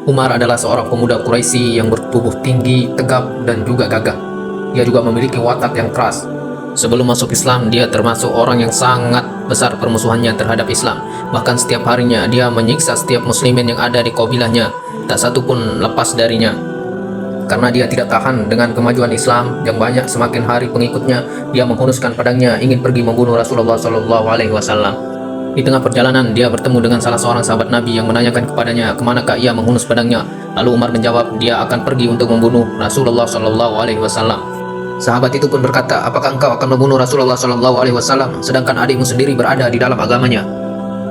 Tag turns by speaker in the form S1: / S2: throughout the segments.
S1: Umar adalah seorang pemuda Quraisy yang bertubuh tinggi, tegap, dan juga gagah. Dia juga memiliki watak yang keras. Sebelum masuk Islam, dia termasuk orang yang sangat besar permusuhannya terhadap Islam. Bahkan setiap harinya dia menyiksa setiap muslimin yang ada di kabilahnya. Tak satu pun lepas darinya. Karena dia tidak tahan dengan kemajuan Islam yang banyak, semakin hari pengikutnya, dia menghunuskan pedangnya ingin pergi membunuh Rasulullah SAW. Di tengah perjalanan, dia bertemu dengan salah seorang sahabat Nabi yang menanyakan kepadanya kemanakah ia menghunus pedangnya. Lalu Umar menjawab, dia akan pergi untuk membunuh Rasulullah SAW. Sahabat itu pun berkata, apakah engkau akan membunuh Rasulullah SAW sedangkan adikmu sendiri berada di dalam agamanya?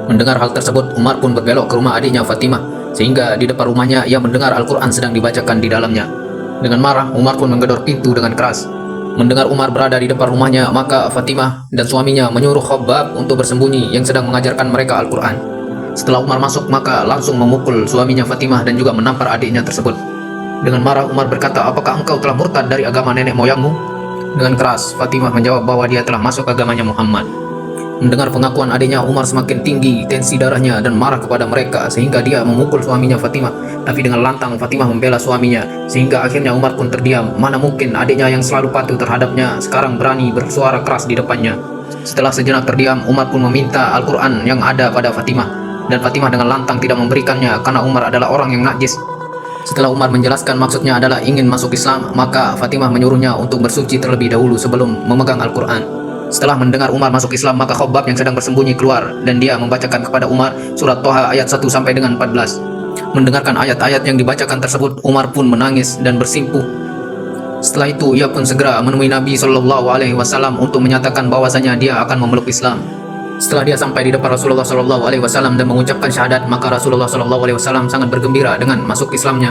S1: Mendengar hal tersebut, Umar pun berbelok ke rumah adiknya Fatimah, sehingga di depan rumahnya ia mendengar Al-Quran sedang dibacakan di dalamnya. Dengan marah, Umar pun menggedor pintu dengan keras. Mendengar Umar berada di depan rumahnya, maka Fatimah dan suaminya menyuruh Khabbab untuk bersembunyi yang sedang mengajarkan mereka Al-Quran. Setelah Umar masuk, maka langsung memukul suaminya Fatimah dan juga menampar adiknya tersebut. Dengan marah, Umar berkata, apakah engkau telah murtad dari agama nenek moyangmu? Dengan keras, Fatimah menjawab bahwa dia telah masuk agamanya Muhammad. Mendengar pengakuan adiknya, Umar semakin tinggi tensi darahnya dan marah kepada mereka sehingga dia memukul suaminya Fatimah. Tapi dengan lantang Fatimah membela suaminya sehingga akhirnya Umar pun terdiam. Mana mungkin adiknya yang selalu patuh terhadapnya sekarang berani bersuara keras di depannya. Setelah sejenak terdiam, Umar pun meminta Al-Quran yang ada pada Fatimah. Dan Fatimah dengan lantang tidak memberikannya karena Umar adalah orang yang najis. Setelah Umar menjelaskan maksudnya adalah ingin masuk Islam, maka Fatimah menyuruhnya untuk bersuci terlebih dahulu sebelum memegang Al-Quran. Setelah mendengar Umar masuk Islam, maka Khabbab yang sedang bersembunyi keluar dan dia membacakan kepada Umar surat Thaha ayat 1 sampai dengan 14. Mendengarkan ayat-ayat yang dibacakan tersebut, Umar pun menangis dan bersimpuh. Setelah itu ia pun segera menemui Nabi SAW untuk menyatakan bahwasanya dia akan memeluk Islam. Setelah dia sampai di depan Rasulullah SAW dan mengucapkan syahadat, maka Rasulullah SAW sangat bergembira dengan masuk Islamnya.